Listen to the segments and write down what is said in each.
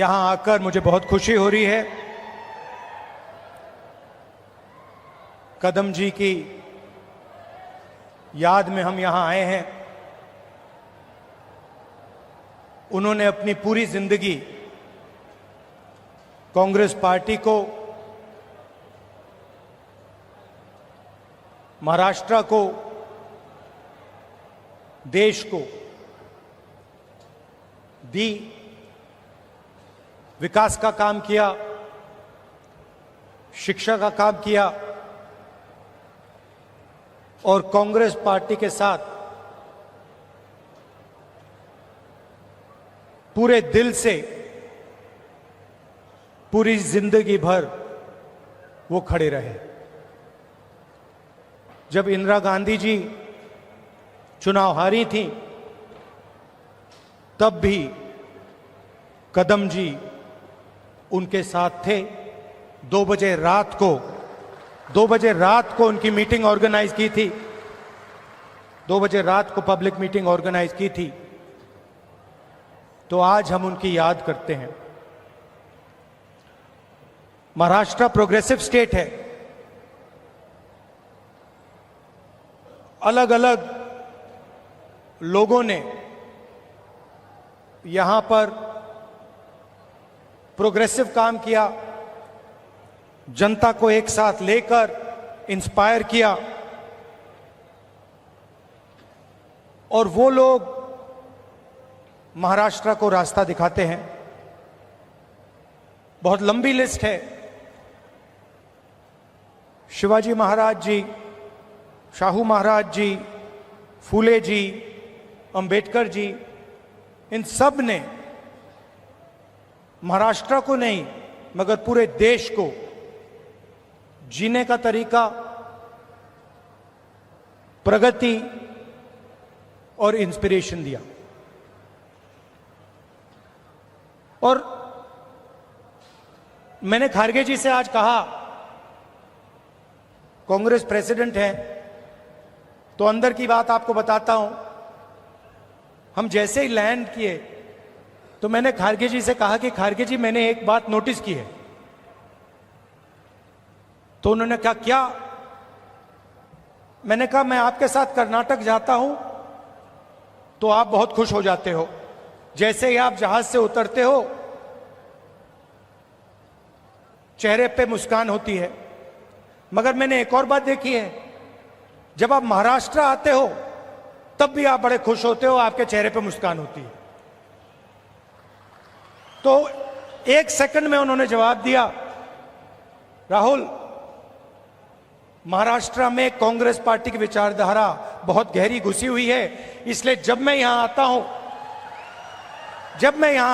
यहां आकर मुझे बहुत खुशी हो रही है। कदम जी की याद में हम यहां आए हैं। उन्होंने अपनी पूरी जिंदगी कांग्रेस पार्टी को, महाराष्ट्र को, देश को दी, विकास का काम किया, शिक्षा का काम किया और कांग्रेस पार्टी के साथ पूरे दिल से पूरी जिंदगी भर वो खड़े रहे। जब इंदिरा गांधी जी चुनाव हारी थी तब भी कदम जी उनके साथ थे। 2 बजे रात को उनकी मीटिंग ऑर्गेनाइज की थी। 2 बजे रात को पब्लिक मीटिंग ऑर्गेनाइज की थी। तो आज हम उनकी याद करते हैं। महाराष्ट्र प्रोग्रेसिव स्टेट है। अलग अलग लोगों ने यहां पर प्रोग्रेसिव काम किया, जनता को एक साथ लेकर इंस्पायर किया और वो लोग महाराष्ट्र को रास्ता दिखाते हैं। बहुत लंबी लिस्ट है। शिवाजी महाराज जी, शाहू महाराज जी, फूले जी, अंबेडकर जी, इन सब ने महाराष्ट्र को नहीं मगर पूरे देश को जीने का तरीका, प्रगति और इंस्पिरेशन दिया। और मैंने खारगे जी से आज कहा, कांग्रेस प्रेसिडेंट हैं तो अंदर की बात आपको बताता हूं। हम जैसे ही लैंड किए तो मैंने खारगे जी से कहा कि खारगे जी मैंने एक बात नोटिस की है। तो उन्होंने कहा क्या? मैंने कहा मैं आपके साथ कर्नाटक जाता हूं तो आप बहुत खुश हो जाते हो। जैसे ही आप जहाज से उतरते हो चेहरे पे मुस्कान होती है। मगर मैंने एक और बात देखी है, जब आप महाराष्ट्र आते हो तब भी आप बड़े खुश होते हो, आपके चेहरे पे मुस्कान होती है। तो 1 सेकंड में उन्होंने जवाब दिया, राहुल, महाराष्ट्र में कांग्रेस पार्टी की विचारधारा बहुत गहरी घुसी हुई है, इसलिए जब मैं यहां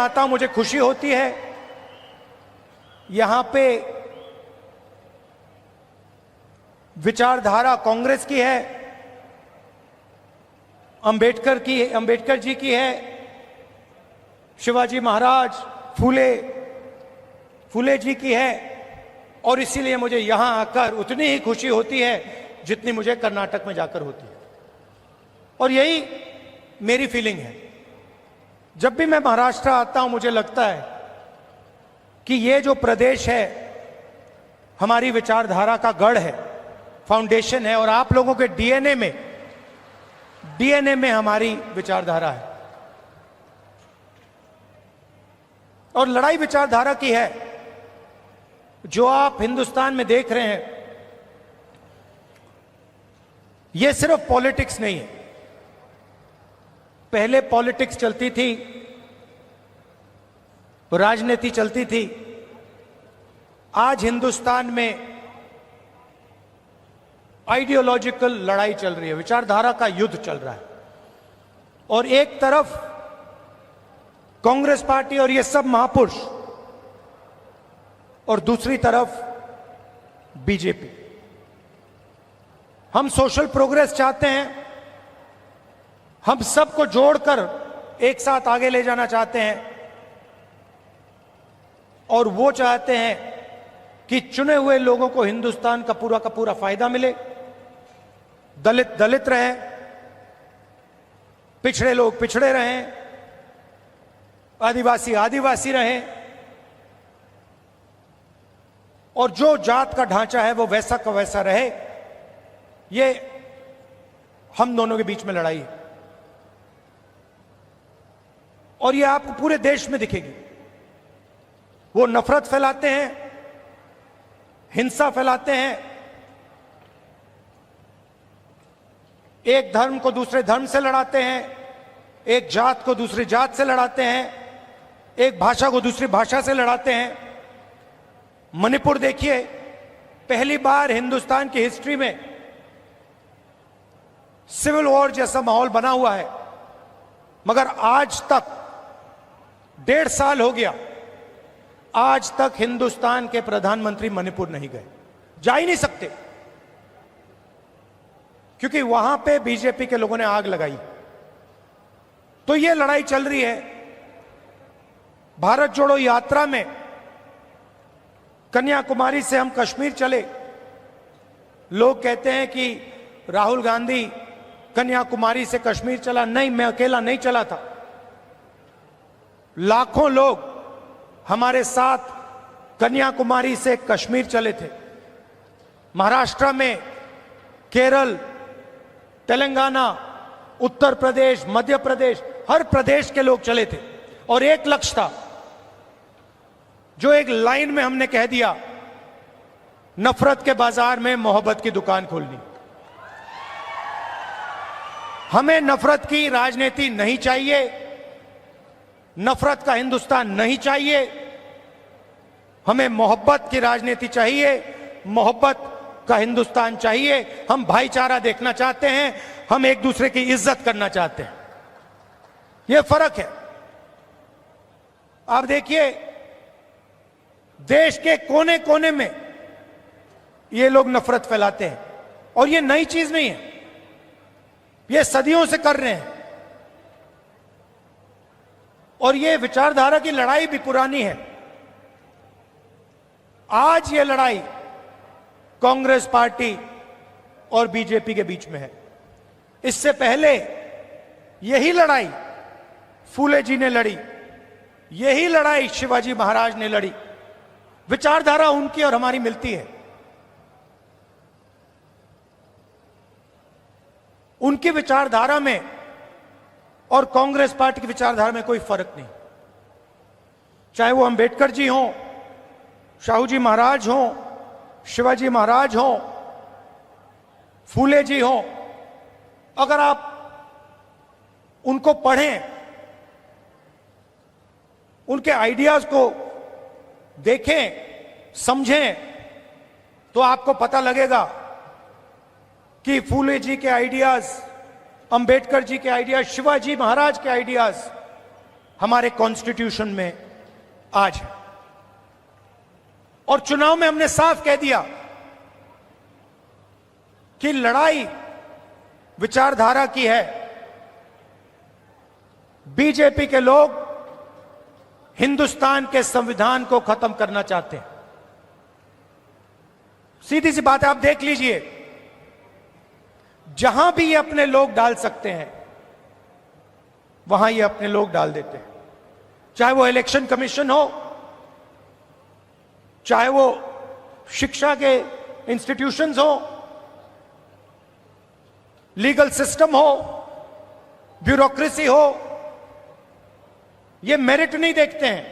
आता हूं मुझे खुशी होती है। यहां पे विचारधारा कांग्रेस की है, अंबेडकर जी की है, शिवाजी महाराज, फूले जी की है। और इसीलिए मुझे यहां आकर उतनी ही खुशी होती है जितनी मुझे कर्नाटक में जाकर होती है। और यही मेरी फीलिंग है। जब भी मैं महाराष्ट्र आता हूं मुझे लगता है कि ये जो प्रदेश है हमारी विचारधारा का गढ़ है, फाउंडेशन है। और आप लोगों के डीएनए में हमारी विचारधारा है। और लड़ाई विचारधारा की है। जो आप हिंदुस्तान में देख रहे हैं ये सिर्फ पॉलिटिक्स नहीं है। पहले पॉलिटिक्स चलती थी, राजनीति चलती थी। आज हिंदुस्तान में आइडियोलॉजिकल लड़ाई चल रही है, विचारधारा का युद्ध चल रहा है। और एक तरफ कांग्रेस पार्टी और ये सब महापुरुष और दूसरी तरफ बीजेपी। हम सोशल प्रोग्रेस चाहते हैं, हम सबको जोड़कर एक साथ आगे ले जाना चाहते हैं। और वो चाहते हैं कि चुने हुए लोगों को हिंदुस्तान का पूरा फायदा मिले, दलित दलित रहे, पिछड़े लोग पिछड़े रहें, आदिवासी आदिवासी रहें, और जो जात का ढांचा है वो वैसा का वैसा रहे, ये हम दोनों के बीच में लड़ाई है। और ये आपको पूरे देश में दिखेगी। वो नफरत फैलाते हैं, हिंसा फैलाते हैं, एक धर्म को दूसरे धर्म से लड़ाते हैं, एक जात को दूसरी जात से लड़ाते हैं, एक भाषा को दूसरी भाषा से लड़ाते हैं। मणिपुर देखिए, पहली बार हिंदुस्तान की हिस्ट्री में सिविल वॉर जैसा माहौल बना हुआ है, मगर आज तक 1.5 साल हो गया, आज तक हिंदुस्तान के प्रधानमंत्री मणिपुर नहीं गए, जा ही नहीं सकते, क्योंकि वहां पे बीजेपी के लोगों ने आग लगाई। तो ये लड़ाई चल रही है। भारत जोड़ो यात्रा में कन्याकुमारी से हम कश्मीर चले। लोग कहते हैं कि राहुल गांधी कन्याकुमारी से कश्मीर चला। नहीं, मैं अकेला नहीं चला था, लाखों लोग हमारे साथ कन्याकुमारी से कश्मीर चले थे। महाराष्ट्र में, केरल, तेलंगाना, उत्तर प्रदेश, मध्य प्रदेश, हर प्रदेश के लोग चले थे। और एक लक्ष्य था, जो एक लाइन में हमने कह दिया, नफरत के बाजार में मोहब्बत की दुकान खोलनी। हमें नफरत की राजनीति नहीं चाहिए, नफरत का हिंदुस्तान नहीं चाहिए, हमें मोहब्बत की राजनीति चाहिए, मोहब्बत का हिंदुस्तान चाहिए। हम भाईचारा देखना चाहते हैं, हम एक दूसरे की इज्जत करना चाहते हैं। यह फर्क है। आप देखिए, देश के कोने कोने में ये लोग नफरत फैलाते हैं, और ये नई चीज नहीं है, ये सदियों से कर रहे हैं। और ये विचारधारा की लड़ाई भी पुरानी है। आज ये लड़ाई कांग्रेस पार्टी और बीजेपी के बीच में है। इससे पहले यही लड़ाई फूले जी ने लड़ी, यही लड़ाई शिवाजी महाराज ने लड़ी। विचारधारा उनकी और हमारी मिलती है। उनकी विचारधारा में और कांग्रेस पार्टी की विचारधारा में कोई फर्क नहीं। चाहे वो अंबेडकर जी हों, शाहू जी महाराज हों, शिवाजी महाराज हों, फूले जी हों, अगर आप उनको पढ़ें, उनके आइडियाज को देखें, समझें, तो आपको पता लगेगा कि फूले जी के आइडियाज, अंबेडकर जी के आइडियाज, शिवाजी महाराज के आइडियाज हमारे कॉन्स्टिट्यूशन में आज है। और चुनाव में हमने साफ कह दिया कि लड़ाई विचारधारा की है। बीजेपी के लोग हिंदुस्तान के संविधान को खत्म करना चाहते हैं। सीधी सी बात है, आप देख लीजिए, जहां भी ये अपने लोग डाल सकते हैं, वहां ये अपने लोग डाल देते हैं। चाहे वो इलेक्शन कमीशन हो, चाहे वो शिक्षा के इंस्टीट्यूशंस हो, लीगल सिस्टम हो, ब्यूरोक्रेसी हो, ये मेरिट नहीं देखते हैं।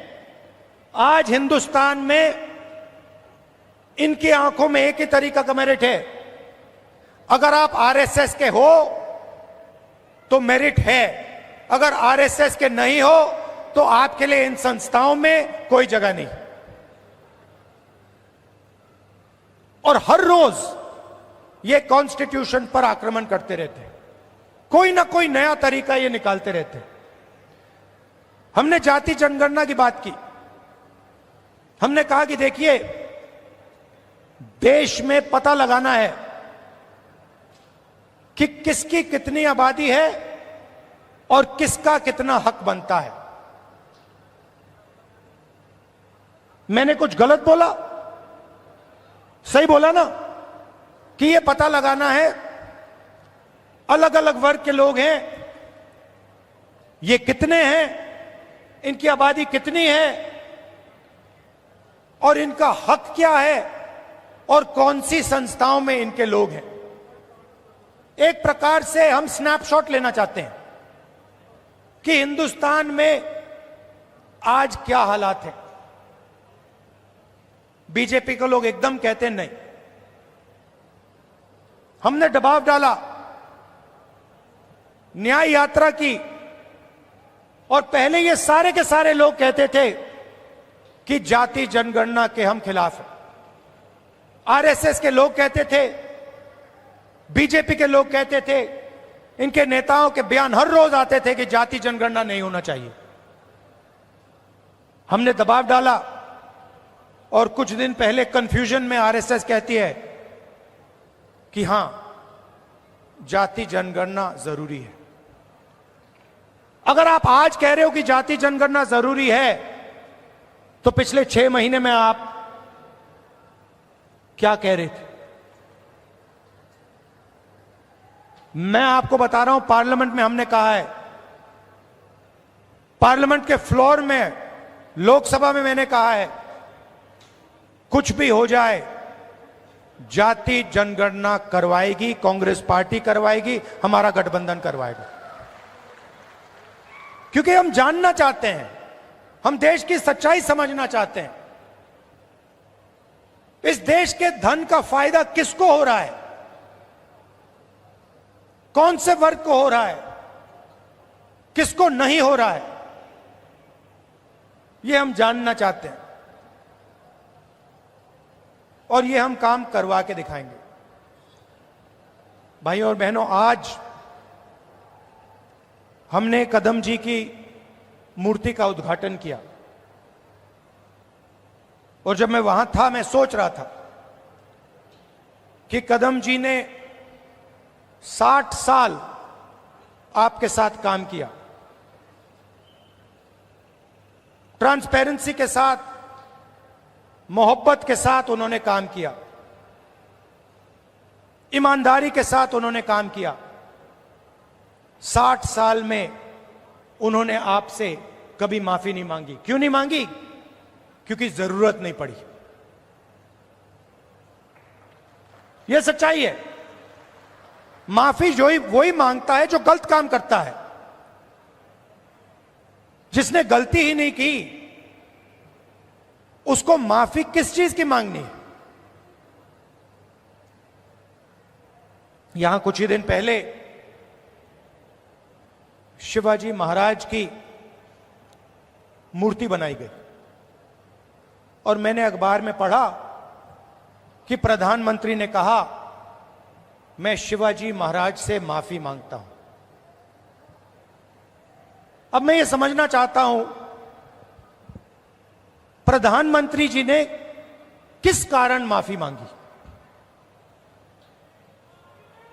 आज हिंदुस्तान में इनकी आंखों में एक ही तरीका का मेरिट है। अगर आप आरएसएस के हो तो मेरिट है, अगर आरएसएस के नहीं हो तो आपके लिए इन संस्थाओं में कोई जगह नहीं। और हर रोज ये कॉन्स्टिट्यूशन पर आक्रमण करते रहते हैं, कोई ना कोई नया तरीका ये निकालते रहते हैं। हमने जाति जनगणना की बात की। हमने कहा कि देखिए, देश में पता लगाना है कि किसकी कितनी आबादी है और किसका कितना हक बनता है। मैंने कुछ गलत बोला? सही बोला ना? कि ये पता लगाना है, अलग अलग वर्ग के लोग हैं, ये कितने हैं, इनकी आबादी कितनी है, और इनका हक क्या है और कौन सी संस्थाओं में इनके लोग हैं। एक प्रकार से हम स्नैपशॉट लेना चाहते हैं कि हिंदुस्तान में आज क्या हालात है। बीजेपी के लोग एकदम कहते नहीं, हमने दबाव डाला, न्याय यात्रा की, और पहले ये सारे के सारे लोग कहते थे कि जाति जनगणना के हम खिलाफ हैं। आरएसएस के लोग कहते थे, बीजेपी के लोग कहते थे, इनके नेताओं के बयान हर रोज आते थे कि जाति जनगणना नहीं होना चाहिए। हमने दबाव डाला और कुछ दिन पहले कंफ्यूजन में आरएसएस कहती है कि हां, जाति जनगणना जरूरी है। अगर आप आज कह रहे हो कि जाति जनगणना जरूरी है, तो पिछले 6 महीने में आप क्या कह रहे थे? मैं आपको बता रहा हूं, पार्लियामेंट में हमने कहा है, पार्लियामेंट के फ्लोर में, लोकसभा में मैंने कहा है, कुछ भी हो जाए जाति जनगणना करवाएगी कांग्रेस पार्टी, करवाएगी, हमारा गठबंधन करवाएगा। क्योंकि हम जानना चाहते हैं, हम देश की सच्चाई समझना चाहते हैं। इस देश के धन का फायदा किसको हो रहा है, कौन से वर्ग को हो रहा है, किसको नहीं हो रहा है, यह हम जानना चाहते हैं और यह हम काम करवा के दिखाएंगे। भाइयों और बहनों, आज हमने कदम जी की मूर्ति का उद्घाटन किया और जब मैं वहां था, मैं सोच रहा था कि कदम जी ने 60 साल आपके साथ काम किया, ट्रांसपेरेंसी के साथ, मोहब्बत के साथ उन्होंने काम किया, ईमानदारी के साथ उन्होंने काम किया। 60 साल में उन्होंने आपसे कभी माफी नहीं मांगी। क्यों नहीं मांगी? क्योंकि जरूरत नहीं पड़ी। यह सच्चाई है। माफी वही मांगता है जो गलत काम करता है। जिसने गलती ही नहीं की, उसको माफी किस चीज की मांगनी है? यहां कुछ ही दिन पहले शिवाजी महाराज की मूर्ति बनाई गई और मैंने अखबार में पढ़ा कि प्रधानमंत्री ने कहा, मैं शिवाजी महाराज से माफी मांगता हूं। अब मैं ये समझना चाहता हूं, प्रधानमंत्री जी ने किस कारण माफी मांगी?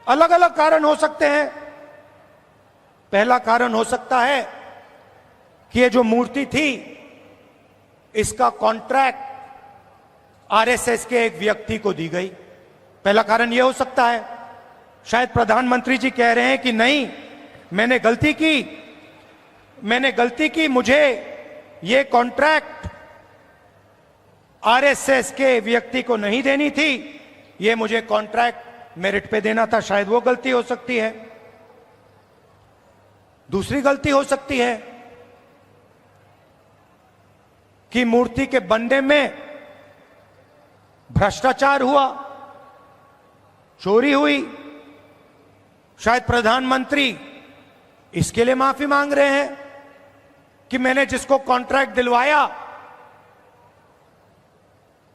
अलग अलग कारण हो सकते हैं। पहला कारण हो सकता है कि ये जो मूर्ति थी, इसका कॉन्ट्रैक्ट आरएसएस के एक व्यक्ति को दी गई। पहला कारण यह हो सकता है। शायद प्रधानमंत्री जी कह रहे हैं कि नहीं, मैंने गलती की, मुझे यह कॉन्ट्रैक्ट आरएसएस के व्यक्ति को नहीं देनी थी, यह मुझे कॉन्ट्रैक्ट मेरिट पे देना था। शायद वो गलती हो सकती है। दूसरी गलती हो सकती है कि मूर्ति के बनने में भ्रष्टाचार हुआ, चोरी हुई। शायद प्रधानमंत्री इसके लिए माफी मांग रहे हैं कि मैंने जिसको कॉन्ट्रैक्ट दिलवाया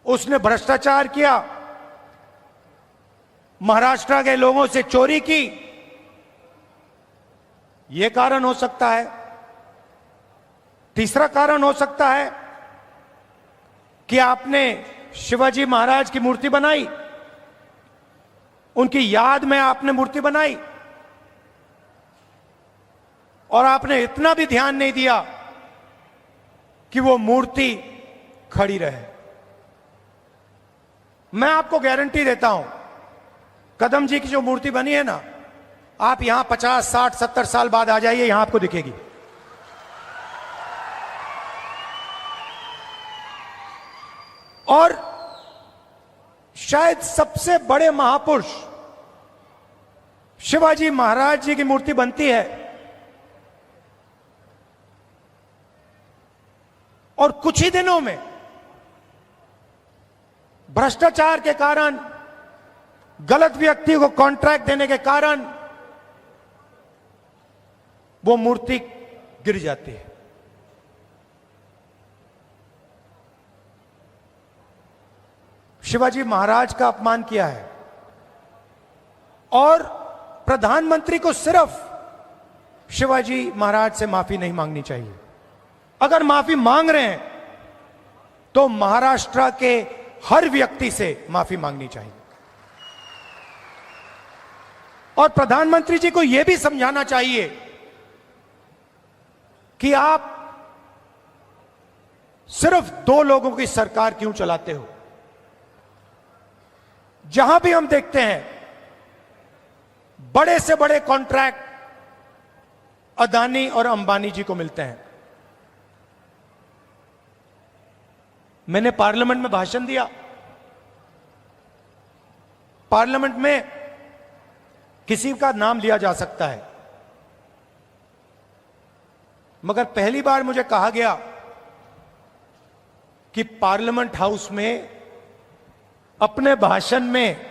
उसने भ्रष्टाचार किया, महाराष्ट्र के लोगों से चोरी की। यह कारण हो सकता है। तीसरा कारण हो सकता है कि आपने शिवाजी महाराज की मूर्ति बनाई, उनकी याद में आपने मूर्ति बनाई और आपने इतना भी ध्यान नहीं दिया कि वो मूर्ति खड़ी रहे। मैं आपको गारंटी देता हूं, कदम जी की जो मूर्ति बनी है ना, आप यहां 50, 60, 70 साल बाद आ जाइए, यहां आपको दिखेगी। और शायद सबसे बड़े महापुरुष शिवाजी महाराज जी की मूर्ति बनती है और कुछ ही दिनों में भ्रष्टाचार के कारण, गलत व्यक्ति को कॉन्ट्रैक्ट देने के कारण वो मूर्ति गिर जाती है। शिवाजी महाराज का अपमान किया है और प्रधानमंत्री को सिर्फ शिवाजी महाराज से माफी नहीं मांगनी चाहिए। अगर माफी मांग रहे हैं तो महाराष्ट्र के हर व्यक्ति से माफी मांगनी चाहिए और प्रधानमंत्री जी को यह भी समझाना चाहिए कि आप सिर्फ 2 लोगों की सरकार क्यों चलाते हो। जहां भी हम देखते हैं बड़े से बड़े कॉन्ट्रैक्ट अदानी और अंबानी जी को मिलते हैं। मैंने पार्लियामेंट में भाषण दिया। पार्लियामेंट में किसी का नाम लिया जा सकता है, मगर पहली बार मुझे कहा गया कि पार्लियामेंट हाउस में अपने भाषण में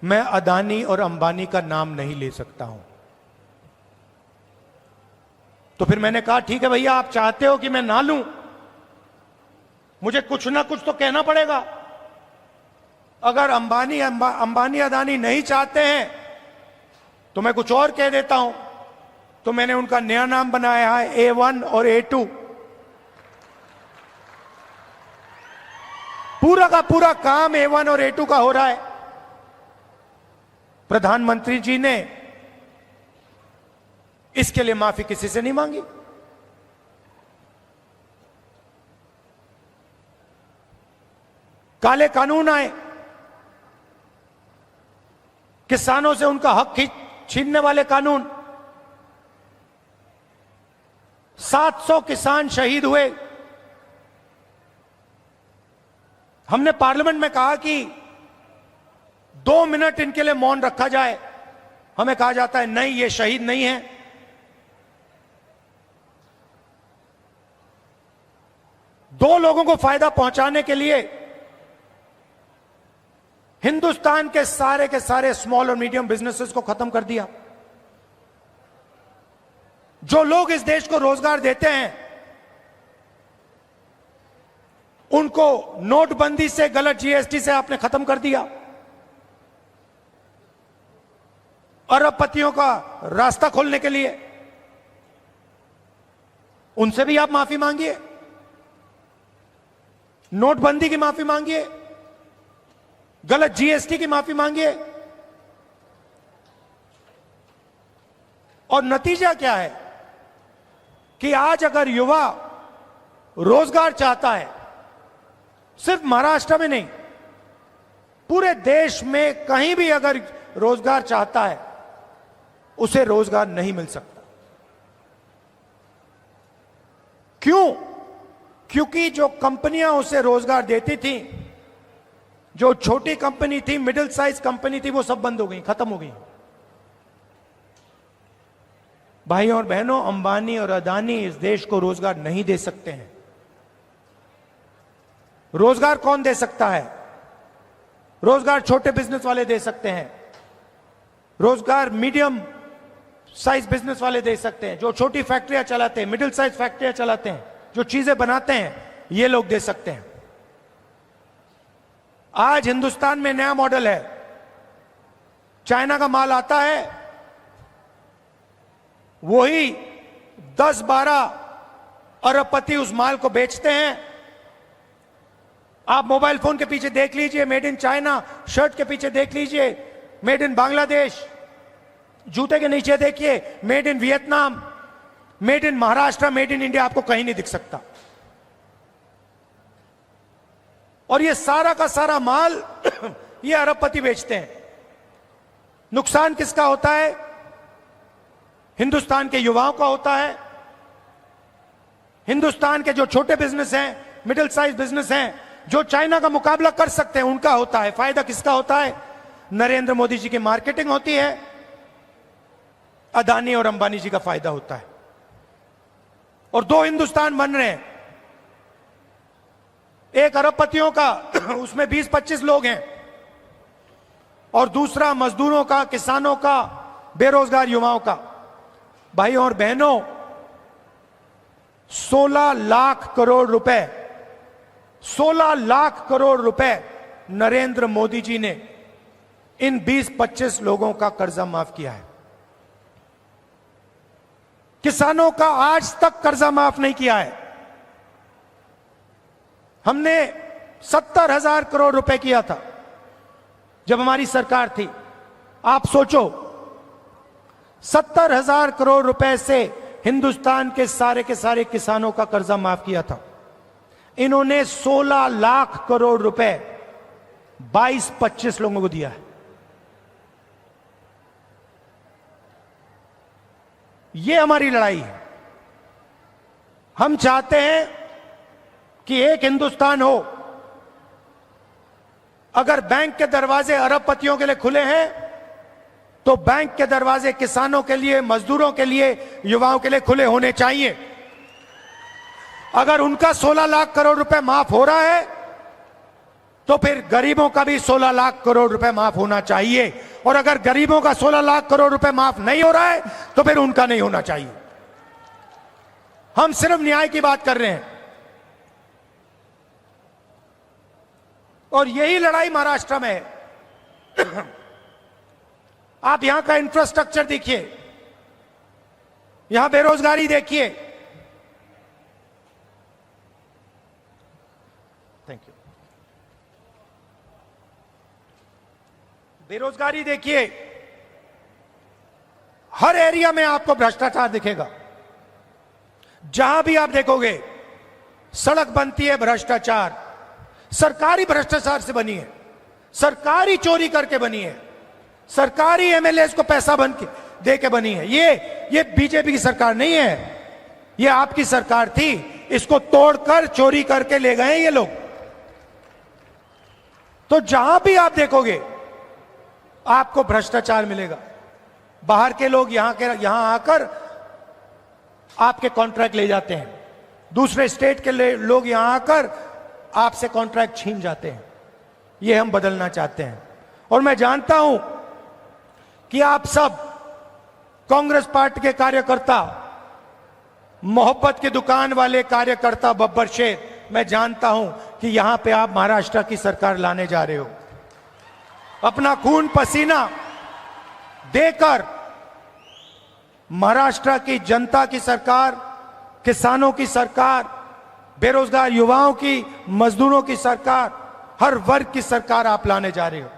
मैं अदानी और अंबानी का नाम नहीं ले सकता हूं। तो फिर मैंने कहा ठीक है भैया, आप चाहते हो कि मैं ना लूं, मुझे कुछ ना कुछ तो कहना पड़ेगा। अगर अंबानी अदानी नहीं चाहते हैं तो मैं कुछ और कह देता हूं। तो मैंने उनका नया नाम बनाया है A1 और A2। पूरा का पूरा काम A1 और A2 का हो रहा है। प्रधानमंत्री जी ने इसके लिए माफी किसी से नहीं मांगी। काले कानून आए, किसानों से उनका हक छीनने वाले कानून, 700 किसान शहीद हुए। हमने पार्लियामेंट में कहा कि 2 मिनट इनके लिए मौन रखा जाए। हमें कहा जाता है नहीं, ये शहीद नहीं है। दो लोगों को फायदा पहुंचाने के लिए हिंदुस्तान के सारे स्मॉल और मीडियम बिजनेसेस को खत्म कर दिया। जो लोग इस देश को रोजगार देते हैं उनको नोटबंदी से, गलत जीएसटी से आपने खत्म कर दिया। अरबपतियों का रास्ता खोलने के लिए उनसे भी आप माफी मांगिए, नोटबंदी की माफी मांगिए, गलत जीएसटी की माफी मांगिए। और नतीजा क्या है कि आज अगर युवा रोजगार चाहता है, सिर्फ महाराष्ट्र में नहीं, पूरे देश में कहीं भी अगर रोजगार चाहता है, उसे रोजगार नहीं मिल सकता। क्यों? क्योंकि जो कंपनियां उसे रोजगार देती थी, जो छोटी कंपनी थी, मिडिल साइज कंपनी थी, वो सब बंद हो गई, खत्म हो गई। भाइयों और बहनों, अंबानी और अदानी इस देश को रोजगार नहीं दे सकते हैं। रोजगार कौन दे सकता है? रोजगार छोटे बिजनेस वाले दे सकते हैं, रोजगार मीडियम साइज बिजनेस वाले दे सकते हैं, जो छोटी फैक्ट्रियां चलाते हैं, मिडिल साइज फैक्ट्रियां चलाते हैं, जो चीजें बनाते हैं, ये लोग दे सकते हैं। आज हिंदुस्तान में नया मॉडल है, चाइना का माल आता है, वही 10-12 अरबपति उस माल को बेचते हैं। आप मोबाइल फोन के पीछे देख लीजिए मेड इन चाइना, शर्ट के पीछे देख लीजिए मेड इन बांग्लादेश, जूते के नीचे देखिए made in Vietnam, made in Maharashtra, made in India, आपको कहीं नहीं दिख सकता। और ये सारा का सारा माल ये अरबपति बेचते हैं। नुकसान किसका होता है? हिंदुस्तान के युवाओं का होता है। हिंदुस्तान के जो छोटे बिजनेस हैं, मिडिल साइज बिजनेस हैं, जो चाइना का मुकाबला कर सकते हैं उनका होता है। फायदा किसका होता है? नरेंद्र मोदी जी की मार्केटिंग होती है, अदानी और अंबानी जी का फायदा होता है। और दो हिंदुस्तान बन रहे हैं, एक अरबपतियों का उसमें 20-25 लोग हैं, और दूसरा मजदूरों का, किसानों का, बेरोजगार युवाओं का। भाइयों और बहनों, 16 लाख करोड़ रुपए 16 लाख करोड़ रुपए नरेंद्र मोदी जी ने इन 20-25 लोगों का कर्जा माफ किया है। किसानों का आज तक कर्जा माफ नहीं किया है। हमने 70,000 करोड़ रुपए किया था जब हमारी सरकार थी। आप सोचो, 70,000 करोड़ रुपए से हिंदुस्तान के सारे किसानों का कर्जा माफ किया था। इन्होंने 16 लाख करोड़ रुपए 22-25 लोगों को दिया है। ये हमारी लड़ाई है। हम चाहते हैं कि एक हिंदुस्तान हो। अगर बैंक के दरवाजे अरबपतियों के लिए खुले हैं, तो बैंक के दरवाजे किसानों के लिए, मजदूरों के लिए, युवाओं के लिए खुले होने चाहिए। अगर उनका 16 लाख करोड़ रुपए माफ हो रहा है, तो फिर गरीबों का भी 16 लाख करोड़ रुपए माफ होना चाहिए। और अगर गरीबों का 16 लाख करोड़ रुपए माफ नहीं हो रहा है, तो फिर उनका नहीं होना चाहिए। हम सिर्फ न्याय की बात कर रहे हैं। और यही लड़ाई महाराष्ट्र में है। आप यहां का इंफ्रास्ट्रक्चर देखिए, यहां बेरोजगारी देखिए। Thank you. बेरोजगारी देखिए, हर एरिया में आपको भ्रष्टाचार दिखेगा। जहां भी आप देखोगे सड़क बनती है, भ्रष्टाचार। सरकारी भ्रष्टाचार से बनी है, सरकारी चोरी करके बनी है, सरकारी एमएलए को पैसा बन के दे के बनी है। ये बीजेपी की सरकार नहीं है, ये आपकी सरकार थी। इसको तोड़कर चोरी करके ले गए ये लोग। तो जहां भी आप देखोगे आपको भ्रष्टाचार मिलेगा। बाहर के लोग यहां आकर आपके कॉन्ट्रैक्ट ले जाते हैं, दूसरे स्टेट के लोग यहां आकर आपसे कॉन्ट्रैक्ट छीन जाते हैं। ये हम बदलना चाहते हैं। और मैं जानता हूं कि आप सब कांग्रेस पार्टी के कार्यकर्ता, मोहब्बत की दुकान वाले कार्यकर्ता, बब्बर शेर, मैं जानता हूं कि यहां पे आप महाराष्ट्र की सरकार लाने जा रहे हो। अपना खून पसीना देकर महाराष्ट्र की जनता की सरकार, किसानों की सरकार, बेरोजगार युवाओं की, मजदूरों की सरकार, हर वर्ग की सरकार आप लाने जा रहे हो।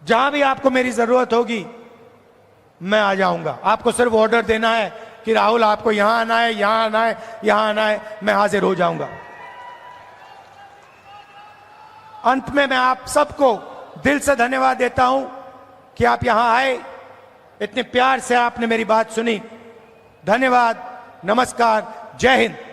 जहां भी आपको मेरी जरूरत होगी मैं आ जाऊंगा। आपको सिर्फ ऑर्डर देना है कि राहुल आपको यहां आना है, यहां आना है, यहां आना है, मैं हाजिर हो जाऊंगा। अंत में मैं आप सबको दिल से धन्यवाद देता हूं कि आप यहां आए, इतने प्यार से आपने मेरी बात सुनी। धन्यवाद, नमस्कार, जय हिंद।